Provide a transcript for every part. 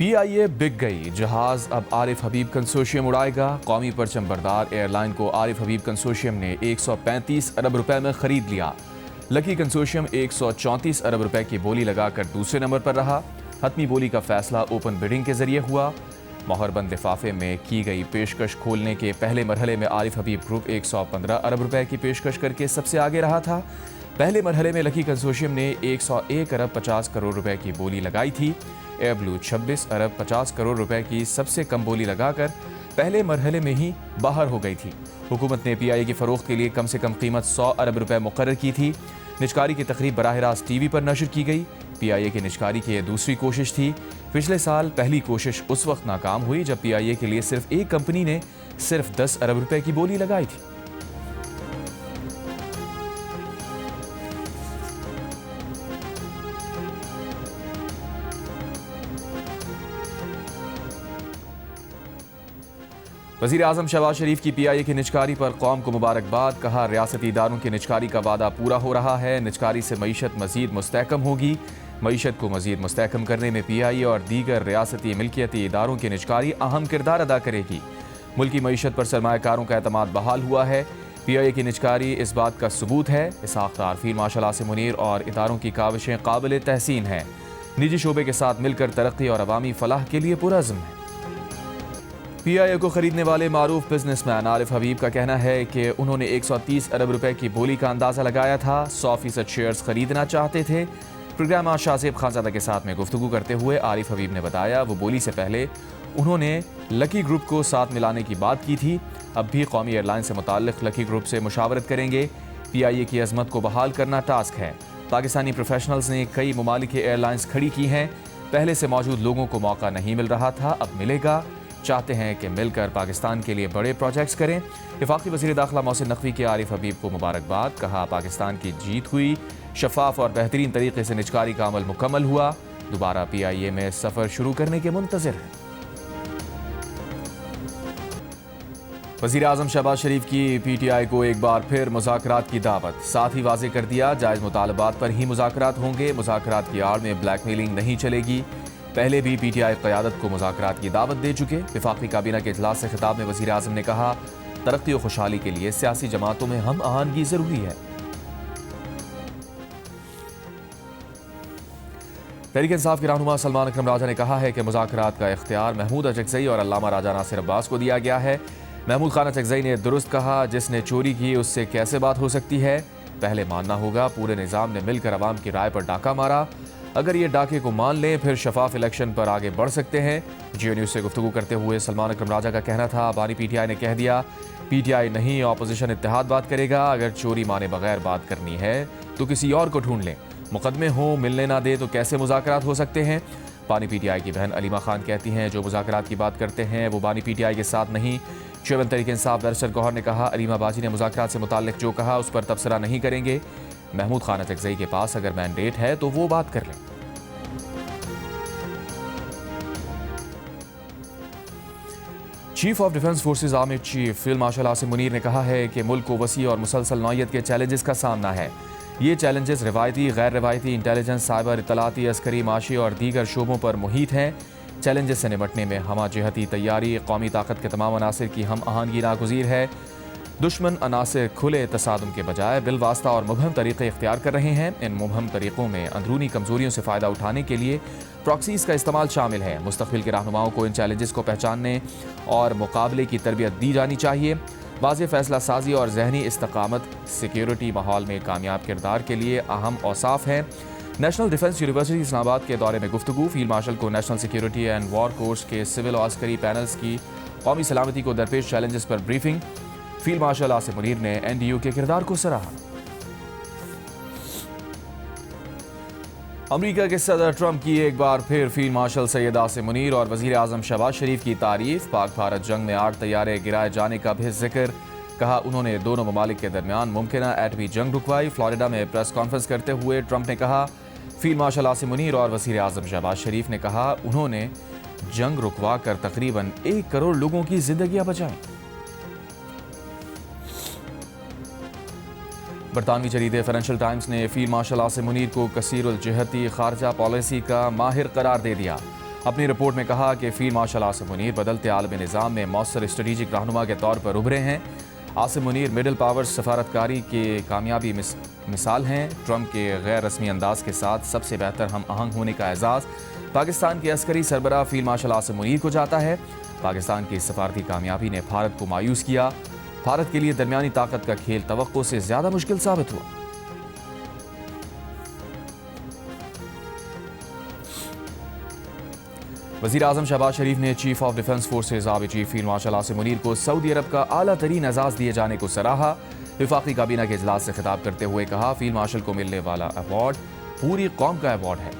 PIA बिक गई, जहाज अब आरिफ हबीब कंसोर्शियम उड़ाएगा। कौमी परचम बरदार एयरलाइन को आरिफ हबीब कंसोर्शियम ने 135 अरब रुपए में खरीद लिया। लकी कंसोर्शियम 134 अरब रुपए की बोली लगाकर दूसरे नंबर पर रहा। हतमी बोली का फैसला ओपन बिडिंग के जरिए हुआ। मोहरबंद लिफाफे में की गई पेशकश खोलने के पहले मरहले में आरिफ हबीब ग्रुप 115 अरब रुपए की पेशकश करके सबसे आगे रहा था। पहले मरहले में लकी कंसोर्शियम ने 101 अरब 50 करोड़ रुपए की बोली लगाई थी। एयर ब्लू 26 अरब 50 करोड़ रुपए की सबसे कम बोली लगाकर पहले मरहले में ही बाहर हो गई थी। हुकूमत ने PIA की फरोख्त के लिए कम से कम कीमत 100 अरब रुपए मुकर्रर की थी। निजकारी की तकरीब बराह रास्त TV पर नशर की गई। PIA की निजकारी की यह दूसरी कोशिश थी। पिछले साल पहली कोशिश उस वक्त नाकाम हुई जब PIA के लिए सिर्फ एक कंपनी ने सिर्फ 10 अरब रुपए की बोली लगाई थी। वज़ीर आज़म शहबाज शरीफ की PIA की निजकारी पर कौम को मुबारकबाद। कहा, रियासती इदारों की निजकारी का वादा पूरा हो रहा है। निजकारी से मईशत मज़ीद मुस्तहकम होगी। मईशत को मज़ीद मुस्तहकम करने में PIA और दीगर रियासती मिल्कियती इदारों की निजकारी अहम किरदार अदा करेगी। मुल्की मईशत पर सरमायाकारों का एतमाद बहाल हुआ है। PIA की निजकारी इस बात का सबूत है। इसहाक डार, फील्ड मार्शल आसिम मुनीर और इदारों की काविशें काबिल तहसीन हैं। निजी शोबे के साथ मिलकर तरक्की और अवामी फलाह के लिए पुरअज़्म है। PIA को खरीदने वाले मारूफ बिजनेसमैन आरिफ हबीब का कहना है कि उन्होंने 130 अरब रुपए की बोली का अंदाज़ा लगाया था। 100% शेयर्स खरीदना चाहते थे। प्रोग्राम आज शाहजेब खानज़ादा के साथ में गुफ्तगू करते हुए आरिफ हबीब ने बताया, वो बोली से पहले उन्होंने लकी ग्रुप को साथ मिलाने की बात की थी। अब भी कौमी एयरलाइन से मुताल्लिक़ लकी ग्रुप से मुशावरत करेंगे। PIA की अजमत को बहाल करना टास्क है। पाकिस्तानी प्रोफेशनल्स ने कई ममालिक एयरलाइंस खड़ी की हैं। पहले से मौजूद लोगों को मौका नहीं मिल रहा था, अब मिलेगा। चाहते हैं कि मिलकर पाकिस्तान के लिए बड़े प्रोजेक्ट्स करें। वफाकी वज़ीर दाखिला मोहसिन नकवी के आरिफ हबीब को मुबारकबाद। कहा, पाकिस्तान की जीत हुई। शफाफ और बेहतरीन तरीके से निजकारी का अमल मुकम्मल हुआ। दोबारा PIA में सफ़र शुरू करने के मुंतज़िर है। वज़ीर आज़म शहबाज शरीफ की PTI को एक बार फिर मुज़ाकरात की दावत। साथ ही वाज़ेह कर दिया, जायज़ मुतालबात पर ही मुज़ाकरात होंगे। मुज़ाकरात की आड़ में ब्लैकमेलिंग नहीं चलेगी। पहले भी PTI क़यादत को मुज़ाकरात की दावत दे चुके। वफाकी काबीना के इजलास से खिताब में वज़ीर आज़म ने कहा, तरक्की और खुशहाली के लिए सियासी जमातों में हम आहंगी ज़रूरी है। तहरीक इंसाफ के रहनुमा सलमान अकरम राजा ने कहा है कि मुज़ाकरात का इख्तियार महमूद अचकज़ई और अल्लामा राजा नासिर अब्बास को दिया गया है। महमूद खान अचकज़ई ने दुरुस्त कहा, जिसने चोरी की उससे कैसे बात हो सकती है। पहले मानना होगा पूरे निज़ाम ने मिलकर अवाम की राय पर डाका मारा। अगर ये डाके को मान लें फिर शफाफ इलेक्शन पर आगे बढ़ सकते हैं। जियो न्यूज़ से गुफ्तगू करते हुए सलमान अकरम राजा का कहना था, बानी PTI ने कह दिया, PTI नहीं ऑपोजिशन इत्तेहाद बात करेगा। अगर चोरी माने बगैर बात करनी है तो किसी और को ढूंढ लें। मुकदमे हो, मिलने ना दे तो कैसे मुज़ाकरात हो सकते हैं। बानी PTI की बहन अलीमा खान कहती हैं, जो मुज़ाकरात की बात करते हैं वो बानी PTI के साथ नहीं। चेयरमैन तहरीक इंसाफ बैरिस्टर गौहर ने कहा, अलीमा बाजी ने मुज़ाकरात से मुताल्लिक़ जो कहा उस पर तबसरा नहीं करेंगे। महमूद खान अचकज़ई के पास अगर मैंडेट है तो वो बात कर लें। Chief of defence forces army chief field marshal Asim Munir ने कहा है कि मुल्क को वसी और मुसलसल नौइयत के चैलेंजेस का सामना है। ये चैलेंजेस रिवायती, गैर रिवायती, इंटेलिजेंस, साइबर, इत्तलाती, अस्करी, माशी और दीगर शोबों पर मुहित हैं। चैलेंजेस से निपटने में हमा जिहती तैयारी, कौमी ताकत के तमाम अनासर की हम आहंगी नागुज़ीर है। दुश्मन अनासर खुले तसादुम के बजाय बिलवास्ता और मुबहम तरीक़े इख्तियार कर रहे हैं। इन मुबहम तरीक़ों में अंदरूनी कमज़ोरियों से फ़ायदा उठाने के लिए प्रॉक्सीज़ का इस्तेमाल शामिल है। मुस्तक़बिल के रहनुमाओं को इन चैलेंजेस को पहचानने और मुकाबले की तरबियत दी जानी चाहिए। वाज़ेह फ़ैसला साजी और ज़हनी इस्तकामत सिक्योरिटी माहौल में कामयाब किरदार के लिए अहम औसाफ हैं। नेशनल डिफेंस यूनिवर्सिटी इस्लामाबाद के दौरे में गुफ्तगू। फील्ड मार्शल को national security and war course के सिविल और अस्करी पैनल्स की कौमी सलामती को दरपेश चैलेंजेस पर briefing. Field marshal Asim Munir ने NDU के किरदार को सराहा। अमेरिका के सदर ट्रंप की एक बार फिर फील्ड मार्शल सैयद आसिम मुनीर और वज़ीर आज़म शहबाज शरीफ की तारीफ। पाक भारत जंग में 8 तैयारे गिराए जाने का भी जिक्र। कहा, उन्होंने दोनों ममालिक के दरमियान मुमकिन एटमी जंग रुकवाई। फ्लोरिडा में प्रेस कॉन्फ्रेंस करते हुए ट्रंप ने कहा, फील्ड मार्शल आसिम मुनीर और वज़ीर आज़म शहबाज शरीफ ने कहा, उन्होंने जंग रुकवा कर तकरीबन 1 करोड़ लोगों की जिंदगियां बचाई। बरतानवी जरीदे फाइनेंशियल टाइम्स ने फील्ड मार्शल आसिम मुनीर को कसीरुल जिहती खारजा पॉलिसी का माहिर करार दे दिया। अपनी रिपोर्ट में कहा कि फील्ड मार्शल आसिम मुनीर बदलते आलमी निज़ाम में मौसर स्ट्रेटेजिक रहनुमा के तौर पर उभरे हैं। आसिम मुनीर मिडल पावर्स सफारतकारी के कामयाबी मिसाल हैं। ट्रंप के गैर रस्मी अंदाज के साथ सबसे बेहतर हम आहंग होने का एजाज़ पाकिस्तान के अस्करी सरबराह फील्ड मार्शल आसिम मुनीर को जाता है। पाकिस्तान की सफारती कामयाबी ने भारत को मायूस किया। भारत के लिए दरमियानी ताकत का खेल तवक्को से ज़्यादा मुश्किल साबित हुआ। वज़ीर आज़म शहबाज शरीफ ने chief of defence forces army chief field marshal Asim Munir को सऊदी अरब का आला तरीन एजाज़ दिए जाने को सराहा। वफाकी काबीना के इजलास से खिताब करते हुए कहा, फील्ड मार्शल को मिलने वाला अवार्ड पूरी कौम का अवार्ड है।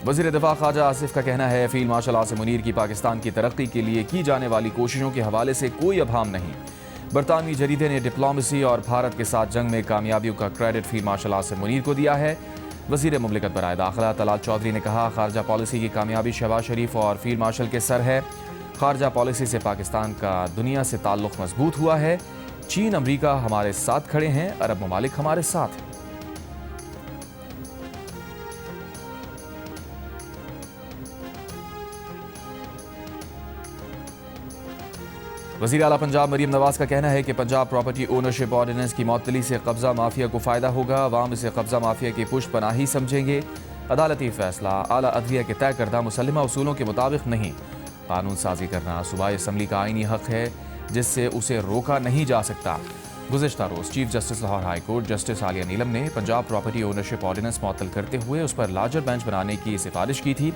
वज़ीर दिफा ख्वाजा आसिफ का कहना है, फील्ड मार्शल आसिम मुनीर की पाकिस्तान की तरक्की के लिए की जाने वाली कोशिशों के हवाले से कोई अभाम नहीं। बरतानवी जरीदे ने डिप्लोमेसी और भारत के साथ जंग में कामयाबियों का credit field marshal Asim Munir को दिया है। वज़ीर मुमलिकत बराए दाखिला तलाल चौधरी ने कहा, खारजा पॉलिसी की कामयाबी शहबाज शरीफ और फील्ड मार्शल के सर है। खारजा पॉलिसी से पाकिस्तान का दुनिया से ताल्लुक़ मजबूत हुआ है। चीन अमरीका हमारे साथ खड़े हैं, अरब ममालिक हमारे साथ हैं। वज़ीर आला पंजाब मरीम नवाज का कहना है कि पंजाब प्रॉपर्टी ओनरशिप ऑर्डिनेंस की मअतली से कब्जा माफिया को फ़ायदा होगा। अवाम इसे कब्जा माफिया की पुष्ट पनाही समझेंगे। अदालती फैसला आला अदलिया के तय करदा मुसल्लिमा उसूलों के मुताबिक नहीं। कानून साजी करना सूबाई असम्बली का आईनी हक है, जिससे उसे रोका नहीं जा सकता। गुज़िश्ता रोज़ chief justice Lahore high court justice Aalia Neelam ने पंजाब प्रॉपर्टी ओनरशिप ऑर्डिनेंस मुअत्तल करते हुए उस पर लार्जर बेंच बनाने की सिफारिश की थी।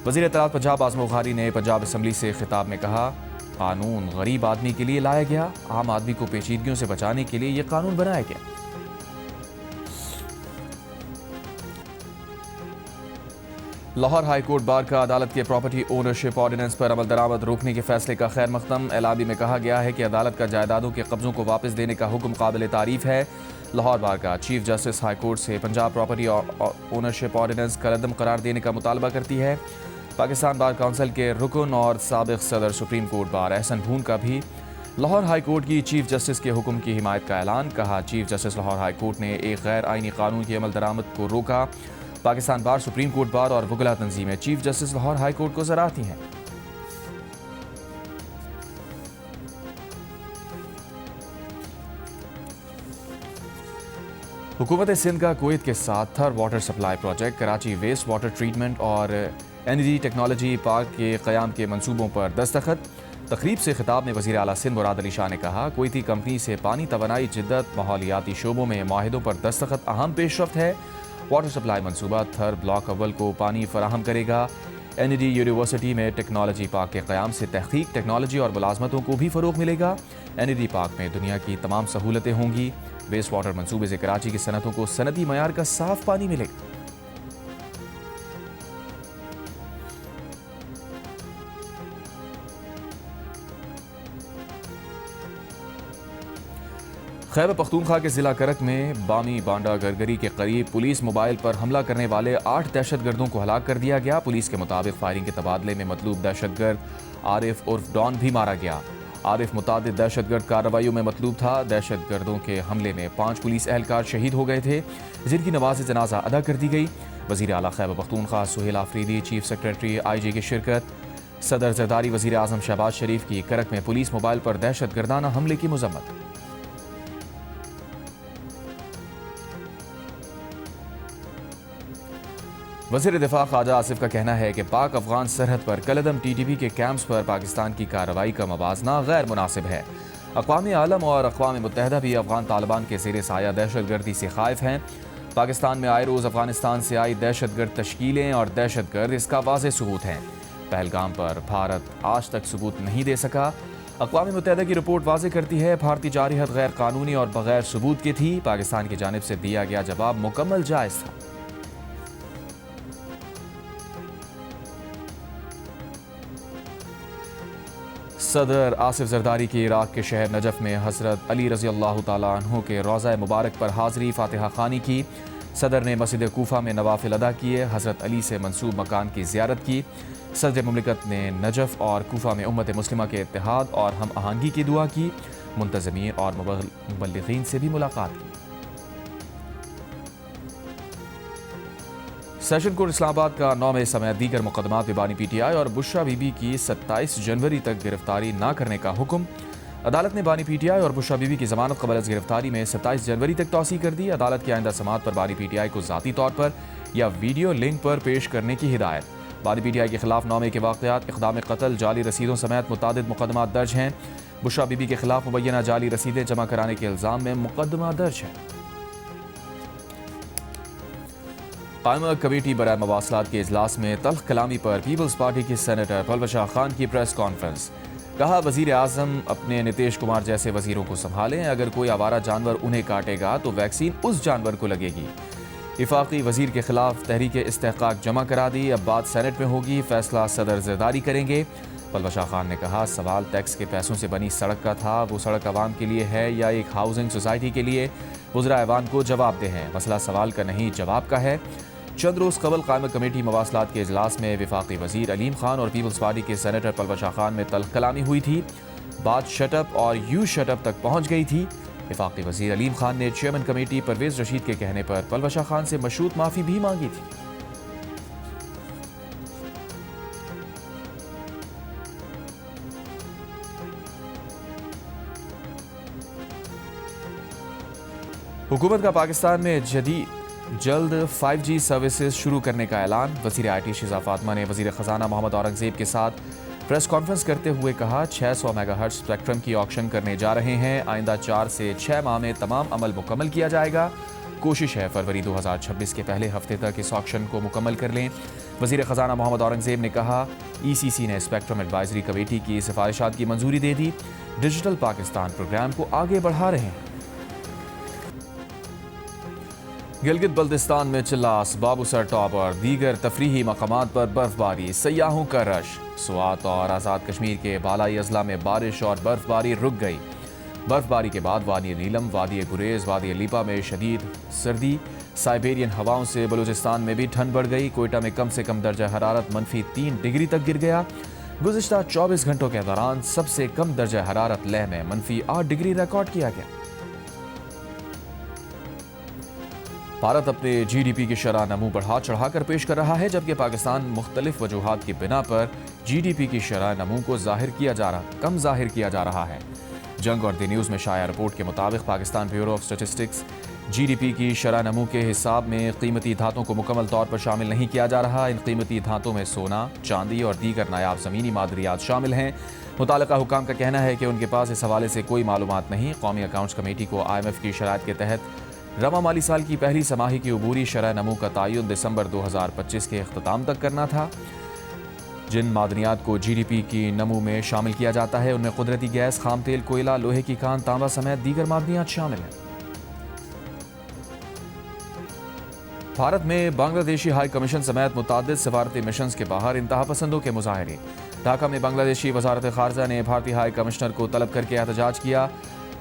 वज़ीर इत्तलात पंजाब आज़म बुखारी ने पंजाब असम्बली से खिताब में कहा, कानून गरीब आदमी के लिए लाया गया, आम आदमी को पेचीदगियों से बचाने के लिए यह कानून बनाया गया। लाहौर हाई कोर्ट बार का अदालत के प्रॉपर्टी ओनरशिप ऑर्डिनेंस पर अमल दरामद रोकने के फैसले का खैर मकदम। एलाबी में कहा गया है कि अदालत का जायदादों के कब्जों को वापस देने का हुक्म काबिल तारीफ है। लाहौर बार का चीफ जस्टिस हाई कोर्ट से पंजाब प्रॉपर्टी ओनरशिप ऑर्डिनेंस कलअदम करार देने का मुतालबा करती है। पाकिस्तान बार काउंसिल के रुकन और साबिक सदर सुप्रीम कोर्ट बार एहसन भून का भी लाहौर हाई कोर्ट की चीफ जस्टिस के हुक्म की हिमायत का ऐलान। कहा, chief justice Lahore high court ने एक गैर आईनी कानून की अमल दरामद को रोका। Pakistan bar, supreme court bar और वकला तंजीमें chief justice Lahore high court को सराहती हैं। हुकूमत सिंध का कुवैत के साथ third water supply project, Karachi waste water treatment और एनर्जी टेक्नोलॉजी पार्क के क़याम के मंसूबों पर दस्तखत। तकरीब से खिताब में वज़ीर आला सिंध मुराद अली शाह ने कहा, कुवैती कंपनी से पानी, तवानाई, जिद्दत, माहौलियाती शोबों में माहिदों पर दस्तखत अहम पेशरफ्त है। वाटर सप्लाई मंसूबा थर्ड ब्लॉक अव्वल को पानी फराहम करेगा। एनईडी यूनिवर्सिटी में टेक्नोलॉजी पार्क के क़याम से तहकीक, टेक्नोलॉजी और मुलाजमतों को भी फ़रोग़ मिलेगा। एनईडी पार्क में दुनिया की तमाम सहूलतें होंगी। वेस्ट वाटर मंसूबे से कराची की सनतों को सनती मयार का साफ पानी मिलेगा। खैबर पख्तूनख्वा के ज़िला करक में बामी बांडा गरगरी के करीब पुलिस मोबाइल पर हमला करने वाले 8 दहशतगर्दों को हलाक कर दिया गया। पुलिस के मुताबिक फायरिंग के तबादले में मतलूब दहशतगर्द आरिफ उर्फ डॉन भी मारा गया। आरिफ मुतादिद दहशतगर्द कार्रवाइयों में मतलूब था। दहशतगर्दों के हमले में 5 पुलिस एहलकार शहीद हो गए थे, जिनकी नमाज जनाजा अदा कर दी गई। वज़ीर आला Khyber Pakhtunkhwa Sohail Afridi, chief secretary IG की शिरकत। सदर जरदारी वज़ीर आज़म शहबाज शरीफ की करक में पुलिस मोबाइल पर दहशतगर्दाना हमले की मजम्मत। वज़ीर दिफा ख्वाजा आसिफ का कहना है कि पाक अफगान सरहद पर कलअदम TTP के कैंप्स पर पाकिस्तान की कार्रवाई का मवाजना गैर मुनासिब है। अक़वाम आलम और अक़वाम मुत्तहिदा भी अफगान तालिबान के ज़ेर साया दहशतगर्दी से खाइफ हैं। पाकिस्तान में आए रोज़ अफगानिस्तान से आई दहशतगर्द तश्कीलें और दहशतगर्द इसका वाज़ेह सबूत हैं। पहलगाम पर भारत आज तक सबूत नहीं दे सका। अक़वाम मुत्तहिदा की रिपोर्ट वाज़ेह करती है, भारतीय जारहियत गैर कानूनी और बगैर सबूत की थी। पाकिस्तान की जानिब से दिया गया जवाब मुकम्मल जायज़ था। सदर आसिफ जरदारी की इराक के शहर नजफ में हज़रत अली रज़ी अल्लाह तआला अन्हु के रोज़ा मुबारक पर हाज़री फ़ातिहा ख़ानी की। सदर ने मस्जिद कूफा में नवाफिल अदा किए, हज़रत अली से मंसूब मकान की ज़ियारत की। सदर मुमलिकत ने नजफ और कूफा में उम्मत मुस्लिमा के इत्तेहाद और हम आहंगी की दुआ की। मुंतज़मीन और मुबल्लिगीन से भी मुलाकात की। सेशन कोर्ट इस्लामाबाद का 9 मई समेत दीगर मुकदमात में बानी PTI और बुशरा बीबी की 27 जनवरी तक गिरफ्तारी न करने का हुक्म। अदालत ने बानी PTI और बुशरा बीबी की जमानत कबल अज़ गिरफ्तारी में 27 जनवरी तक तौसीह कर दी। अदालत की आइंदा समाअत पर बानी PTI को ज़ाती तौर पर या वीडियो लिंक पर पेश करने की हिदायत। बानी PTI के खिलाफ 9 मई के वाक़यात, इक़दाम क़त्ल, जाली रसीदों समेत मुतादिद मुकदमात दर्ज हैं। बुशरा बीबी के खिलाफ मुबैना जाली रसीदें जमा कराने के इल्ज़ाम में मुकदमा दर्ज है। कायमा कमेटी बराए मवासलात के इजलास में तल्ख कलामी पर पीपल्स पार्टी की सेनेटर पलवशा खान की प्रेस कॉन्फ्रेंस। कहा, वज़ीर आज़म अपने नीतीश कुमार जैसे वज़ीरों को संभालें, अगर कोई आवारा जानवर उन्हें काटेगा तो वैक्सीन उस जानवर को लगेगी। इफाक़ी वज़ीर के खिलाफ तहरीक इस्तेहक़ाक़ जमा करा दी, अब बात सेनेट में होगी, फैसला सदर ज़रदारी करेंगे। पलवशा खान ने कहा, सवाल टैक्स के पैसों से बनी सड़क का था, वो सड़क आवाम के लिए है या एक हाउसिंग सोसाइटी के लिए? वज़रा ऐवान को जवाब दे हैं, मसला सवाल का नहीं जवाब का है। चंद रोज़ कबल कायमा कमेटी मवासलात के इजलास में वफाकी वज़ीर अलीम खान और पीपल्स पार्टी के सेनेटर पलवशा खान में तल्ख कलामी हुई थी। बात शटअप और यू शटअप तक पहुँच गई थी। वफाकी वज़ीर अलीम खान ने चेयरमैन कमेटी परवेज़ रशीद के कहने पर पलवशा खान से मशरूत माफ़ी भी मांगी थी। हुकूमत का पाकिस्तान में जल्द 5G सर्विसेज शुरू करने का ऐलान। वज़ीर IT शिज़ा फातिमा ने वज़ीर ख़जाना मोहम्मद औरंगज़ेब के साथ प्रेस कॉन्फ्रेंस करते हुए कहा, 600 मेगाहर्ट्ज़ स्पेक्ट्रम की ऑक्शन करने जा रहे हैं। आइंदा 4 से 6 माह में तमाम अमल मुकम्मल किया जाएगा। कोशिश है फरवरी 2026 के पहले हफ्ते तक इस ऑक्शन को मुकम्मल कर लें। वज़ीर ख़जाना मोहम्मद औरंगज़ेब ने कहा, ECC ने स्पेक्ट्रम एडवाइजरी कमेटी की सिफारिशात की मंजूरी दे दी। डिजिटल पाकिस्तान प्रोग्राम को आगे बढ़ा रहे हैं। गिलगित बल्तिस्तान में चिल्लास, बाबूसर टॉप और दीगर तफरीही मकामात पर बर्फबारी, सयाहों का रश। स्वात और आज़ाद कश्मीर के बालाई अजला में बारिश और बर्फबारी रुक गई। बर्फबारी के बाद वादी नीलम, वादी गुरेज, वादी लीपा में शदीद सर्दी। साइबेरियन हवाओं से बलूचिस्तान में भी ठंड बढ़ गई। कोयटा में कम से कम दर्जा हरारत -3 डिग्री तक गिर गया। गुज़िश्ता 24 घंटों के दौरान सबसे कम दर्जा हरारत लेह में -8 डिग्री रिकॉर्ड किया गया। भारत अपने GDP की शरह नमू बढ़ा चढ़ाकर पेश कर रहा है, जबकि पाकिस्तान मुख्तलिफ वजूहात की बिना पर GDP की शरह नमू को कम जाहिर किया जा रहा है। जंग और द न्यूज़ में शाया रिपोर्ट के मुताबिक Pakistan bureau of statistics GDP की शरह नमू के हिसाब में कीमती धातों को मुकम्मल तौर पर शामिल नहीं किया जा रहा। इन कीमती धातों में सोना, चांदी और दीगर नायाब ज़मीनी मादरियात शामिल हैं। मुतालिका हुकाम का कहना है कि उनके पास इस हवाले से कोई मालूमात नहीं। कौमी अकाउंट्स कमेटी को IMF की शराइत के तहत रवा माली साल की पहली समाही की अबूरी शरह नमू का तयन दिसंबर 2025 के अख्ताम तक करना था। जिन मादनियात को GDP की नमू में शामिल किया जाता है उनमें कुदरती गैस, खाम तेल, कोयला, लोहे की खान, तांबा समेत दीगर मादनियात शामिल हैं। भारत में बांग्लादेशी हाई कमीशन समेत मुतादिद सफारती मिशंस के बाहर इंतहा पसंदों के मुजाहरे। ढाका में बांग्लादेशी वजारत खारजा ने भारतीय हाई कमिश्नर को तलब करके एहतजाज किया।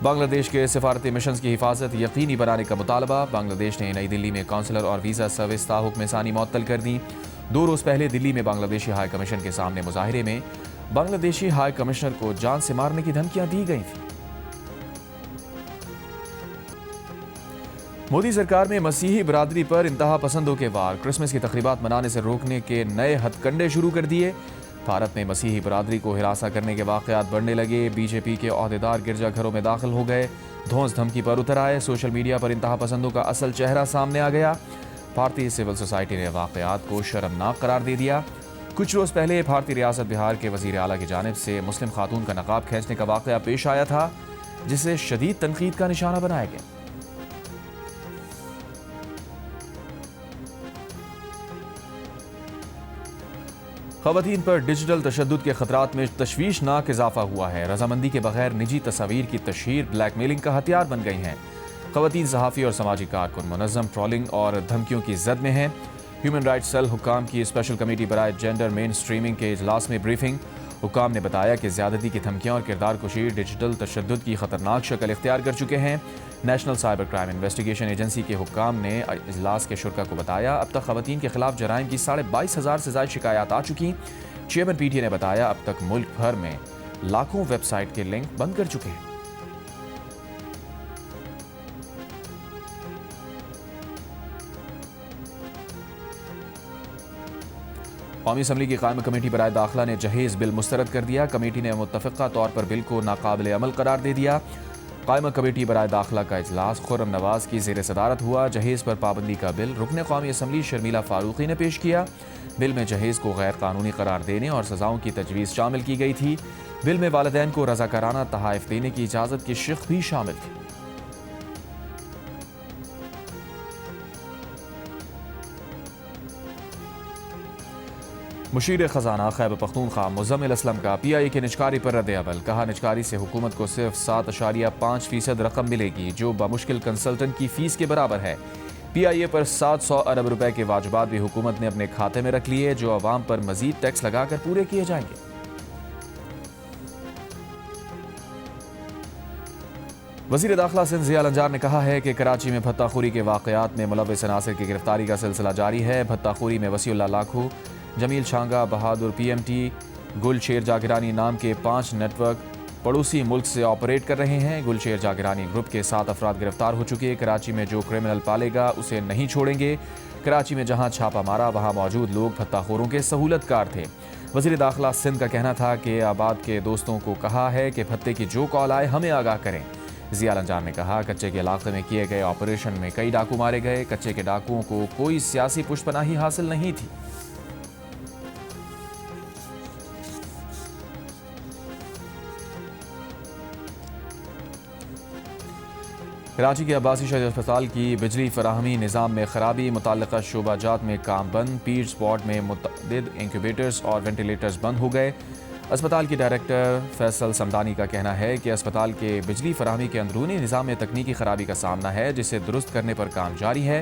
बांग्लादेश के सफारती मिशंस की हिफाजत यकीनी बनाने का मुतालबा। बांग्लादेश ने नई दिल्ली में काउंसलर और वीज़ा सर्विस ताहुक्म सानी मुअत्तल कर दी। 2 रोज़ पहले दिल्ली में बांग्लादेशी हाई कमीशन के सामने मुजाहिरे में बांग्लादेशी हाई कमिश्नर को जान से मारने की धमकियां दी गई थी। मोदी सरकार में मसीही बरादरी पर इंतहा पसंदों के वार। क्रिसमस की तकरीबात मनाने से रोकने के नए हथकंडे शुरू कर दिए। भारत में मसीही बरादरी को हिरासा करने के वाक़यात बढ़ने लगे। BJP के ओहदेदार गिरजाघरों में दाखिल हो गए, धौंस धमकी पर उतर आए। सोशल मीडिया पर इंतहा पसंदों का असल चेहरा सामने आ गया। भारतीय सिविल सोसाइटी ने वाक़यात को शर्मनाक करार दे दिया। कुछ रोज़ पहले भारतीय रियासत बिहार के वज़ीर आला की जानिब से मुस्लिम खातून का नकाब खींचने का वाक़या पेश आया था, जिसे शदीद तनकीद का निशाना बनाया गया। ख़वातीन पर डिजिटल तशद्दुद के ख़तरात में तशवीशनाक इजाफा हुआ है। रजामंदी के बगैर निजी तस्वीर की तशहीर ब्लैकमेलिंग का हथियार बन गई हैं। ख़वातीन सहाफ़ी और समाजी कारकुन मुनज़्ज़म ट्रोलिंग और धमकियों की ज़द में हैं। ह्यूमन राइट्स सेल हुक्काम की स्पेशल कमेटी बराए जेंडर मेन स्ट्रीमिंग के इजलास में ब्रीफिंग। हुक्काम ने बताया कि ज़्यादती की धमकियाँ और किरदार कुशी डिजिटल तशद्दुद की ख़तरनाक शक्ल इख्तियार कर चुके हैं। National cyber crime investigation agency के हुक्काम ने इजलास के शुरका को बताया, अब तक ख़वातीन के खिलाफ जराइम की 22,500 से ज़ायद शिकायत आ चुकी। चेयरमैन PTA ने बताया, अब तक मुल्क भर में लाखों वेबसाइट के लिंक बंद कर चुके हैं। قومی اسمبلی کی قائمہ کمیٹی برائے داخلہ نے جہیز بل مسترد کر دیا۔ کمیٹی نے متفقہ طور پر بل کو ناقابل عمل قرار دے دیا۔ قائمہ کمیٹی برائے داخلہ کا اجلاس خرم نواز کی زیر صدارت ہوا۔ جہیز پر پابندی کا بل رکن قومی اسمبلی شرمیلا فاروقی نے پیش کیا۔ بل میں جہیز کو غیر قانونی قرار دینے اور سزاؤں کی تجویز شامل کی گئی تھی۔ بل میں والدین کو رضاکارانہ تحائف دینے کی اجازت کی شق بھی شامل تھی۔ مشیر خزانہ خیبر پختونخوا مزمل اسلم کا پی آئی اے کے نجکاری پر رد عمل۔ کہا نجکاری سے حکومت کو صرف 7.5% رقم ملے گی جو بمشکل کنسلٹنٹ کی فیس کے برابر ہے۔ پی آئی اے پر 700 ارب روپے کے واجبات بھی حکومت نے اپنے کھاتے میں رکھ لیے جو عوام پر مزید ٹیکس لگا کر پورے کیے جائیں گے۔ وزیر داخلہ سندھ ضیاء الانجار نے کہا ہے کہ کراچی میں بھتہ خوری کے واقعات میں ملوث عناصر کی گرفتاری کا سلسلہ جاری ہے۔ بھتہ خوری میں وسیع اللہ لاکھو، جمیل چھانگا، بہادر پی ایم ٹی، گل شیر جاگرانی نام کے 5 نیٹ ورک پڑوسی ملک سے آپریٹ کر رہے ہیں۔ گل شیر جاگرانی گروپ کے 7 افراد گرفتار ہو چکے۔ کراچی میں جو کرمنل پالے گا اسے نہیں چھوڑیں گے۔ کراچی میں جہاں چھاپہ مارا وہاں موجود لوگ بھتہ خوروں کے سہولت کار تھے۔ وزیر داخلہ سندھ کا کہنا تھا کہ آباد کے دوستوں کو کہا ہے کہ بھتے کی جو کال آئے ہمیں آگاہ کریں۔ ضیاء الانجار نے کہا کچے کے علاقے میں کیے گئے آپریشن میں کئی ڈاکو مارے گئے۔ کچے کے ڈاکوؤں کو کوئی سیاسی پشت پناہی حاصل نہیں تھی۔ کراچی کے عباسی شہید اسپتال کی بجلی فراہمی نظام میں خرابی، متعلقہ شعبہ جات میں کام بند، پیڈ سپاٹ میں متعدد انکیوبیٹرز اور وینٹیلیٹرز بند ہو گئے۔ اسپتال کی ڈائریکٹر فیصل سمدانی کا کہنا ہے کہ اسپتال کے بجلی فراہمی کے اندرونی نظام میں تکنیکی خرابی کا سامنا ہے جسے درست کرنے پر کام جاری ہے۔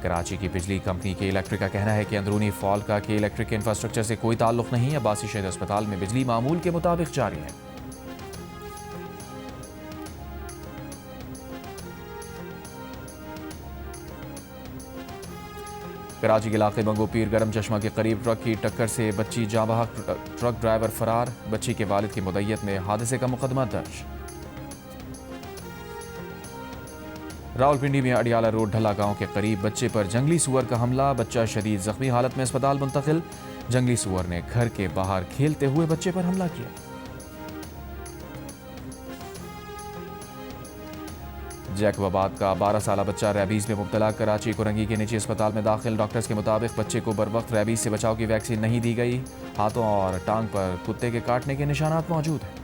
کراچی کی بجلی کمپنی کے الیکٹرک کا کہنا ہے کہ اندرونی فالٹ کا کے الیکٹرک انفراسٹرکچر سے کوئی تعلق نہیں۔ عباسی شہید اسپتال میں بجلی معمول کے مطابق جاری ہے۔ کراچی کے علاقے بنگو پیر گرم چشمہ کے قریب ٹرک کی ٹکر سے بچی جاں بحق، ٹرک ڈرائیور فرار، بچی کے والد کی مدعیت میں حادثے کا مقدمہ درج۔ راولپنڈی میں اڈیالہ روڈ ڈھلا گاؤں کے قریب بچے پر جنگلی سور کا حملہ، بچہ شدید زخمی حالت میں اسپتال منتقل۔ جنگلی سور نے گھر کے باہر کھیلتے ہوئے بچے پر حملہ کیا۔ جیکب آباد کا 12 سالہ بچہ ریبیز میں مبتلا، کراچی کورنگی کے نجی اسپتال میں داخل۔ ڈاکٹرز کے مطابق بچے کو بروقت ریبیز سے بچاؤ کی ویکسین نہیں دی گئی۔ ہاتھوں اور ٹانگ پر کتے کے کاٹنے کے نشانات موجود ہیں۔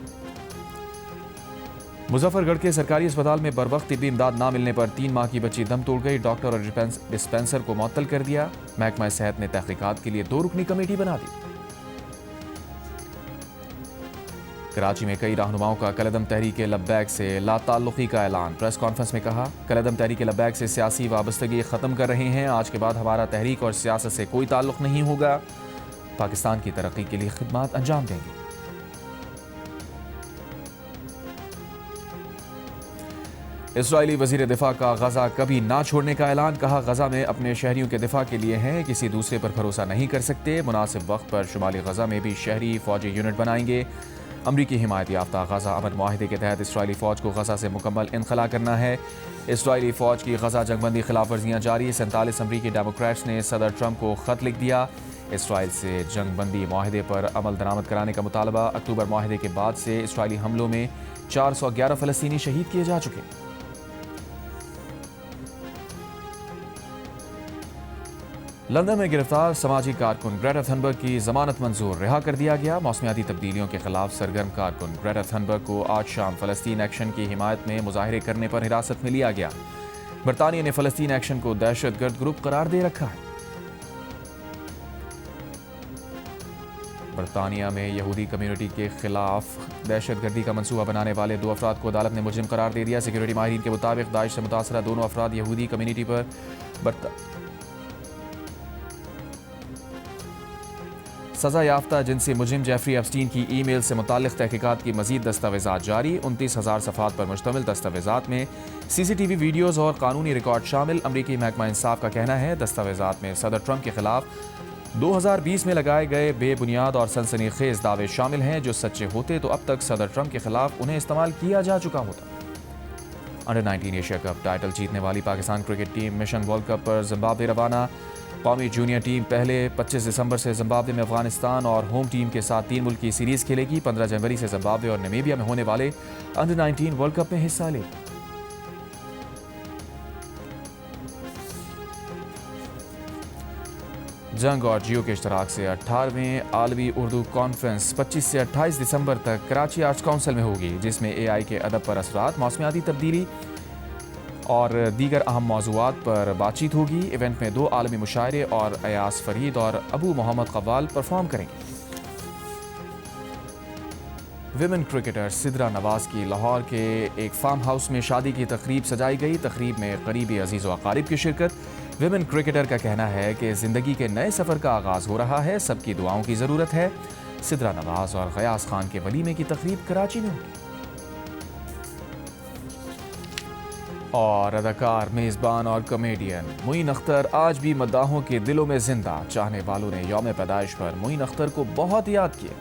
مظفر گڑھ کے سرکاری اسپتال میں بروقت طبی امداد نہ ملنے پر 3 ماہ کی بچی دم توڑ گئی۔ ڈاکٹر اور ڈسپینسر کو معطل کر دیا۔ محکمہ صحت نے تحقیقات کے لیے 2 رکنی کمیٹی بنا دی۔ کراچی میں کئی رہنماؤں کا کالعدم تحریک لبیک سے لا تعلقی کا اعلان۔ پریس کانفرنس میں کہا کالعدم تحریک لبیک سے سیاسی وابستگی ختم کر رہے ہیں۔ آج کے بعد ہمارا تحریک اور سیاست سے کوئی تعلق نہیں ہوگا۔ پاکستان کی ترقی کے لیے خدمات انجام دیں گے۔ اسرائیلی وزیر دفاع کا غزہ کبھی نہ چھوڑنے کا اعلان۔ کہا غزہ میں اپنے شہریوں کے دفاع کے لیے ہیں، کسی دوسرے پر بھروسہ نہیں کر سکتے۔ مناسب وقت پر شمالی غزہ میں بھی شہری فوجی یونٹ بنائیں گے۔ امریکی حمایت یافتہ غزہ امن معاہدے کے تحت اسرائیلی فوج کو غزہ سے مکمل انخلا کرنا ہے۔ اسرائیلی فوج کی غزہ جنگ بندی خلاف ورزیاں جاری۔ 47 امریکی ڈیموکریٹس نے صدر ٹرمپ کو خط لکھ دیا۔ اسرائیل سے جنگ بندی معاہدے پر عمل درآمد کرانے کا مطالبہ۔ اکتوبر معاہدے کے بعد سے اسرائیلی حملوں میں 411 فلسطینی شہید کیے جا چکے۔ لندن میں گرفتار سماجی کارکن گریٹا تھنبرگ کی ضمانت منظور، رہا کر دیا گیا۔ موسمیاتی تبدیلیوں کے خلاف سرگرم کارکن گریٹا تھنبرگ کو آج شام فلسطین ایکشن کی حمایت میں مظاہرے کرنے پر حراست میں لیا گیا۔ برطانیہ نے فلسطین ایکشن کو دہشت گرد گروپ قرار دے رکھا ہے۔ برطانیہ میں یہودی کمیونٹی کے خلاف دہشت گردی کا منصوبہ بنانے والے 2 افراد کو عدالت نے مجرم قرار دے دیا۔ سیکورٹی ماہرین کے مطابق داعش سے متاثرہ دونوں افراد یہودی کمیونٹی پر سزا یافتہ جنسی مجرم جیفری ایپسٹین کی ای میل سے متعلق تحقیقات کی مزید دستاویزات جاری۔ 29,000 صفحات پر مشتمل دستاویزات میں سی ٹی وی ویڈیوز اور قانونی ریکارڈ شامل۔ امریکی محکمہ انصاف کا کہنا ہے دستاویزات میں صدر ٹرمپ کے خلاف 2020 میں لگائے گئے بے بنیاد اور سنسنی خیز دعوے شامل ہیں، جو سچے ہوتے تو اب تک صدر ٹرمپ کے خلاف انہیں استعمال کیا جا چکا ہوتا۔ انڈر 19 ایشیا کپ ٹائٹل جیتنے والی Pakistan cricket team mission world cup پر زمبابوے روانہ۔ قومی جونیئر ٹیم پہلے 25 دسمبر سے زمبابوے میں افغانستان اور ہوم ٹیم کے ساتھ 3 ملکی سیریز کھیلے گی. 15 جنوری سے زمبابوے اور نمیبیا میں ہونے والے انڈر 19 ورلڈ کپ میں حصہ لے گی. جنگ اور جیو کے اشتراک سے 18ویں عالمی اردو کانفرنس 25 سے 28 دسمبر تک کراچی آرٹس کونسل میں ہوگی، جس میں AI کے ادب پر اثرات، موسمیاتی تبدیلی اور دیگر اہم موضوعات پر بات چیت ہوگی. ایونٹ میں 2 عالمی مشاعرے اور ایاز فرید اور ابو محمد قوال پرفارم کریں گے. ویمن کرکٹر سدرا نواز کی لاہور کے ایک فارم ہاؤس میں شادی کی تقریب سجائی گئی. تقریب میں قریبی عزیز و اقارب کی شرکت. ویمن کرکٹر کا کہنا ہے کہ زندگی کے نئے سفر کا آغاز ہو رہا ہے، سب کی دعاؤں کی ضرورت ہے. سدرا نواز اور غیاث خان کے ولیمے کی تقریب کراچی میں ہوگی. اور اداکار، میزبان اور کامیڈین معین اختر آج بھی مداحوں کے دلوں میں زندہ. چاہنے والوں نے یوم پیدائش پر معین اختر کو بہت یاد کیا.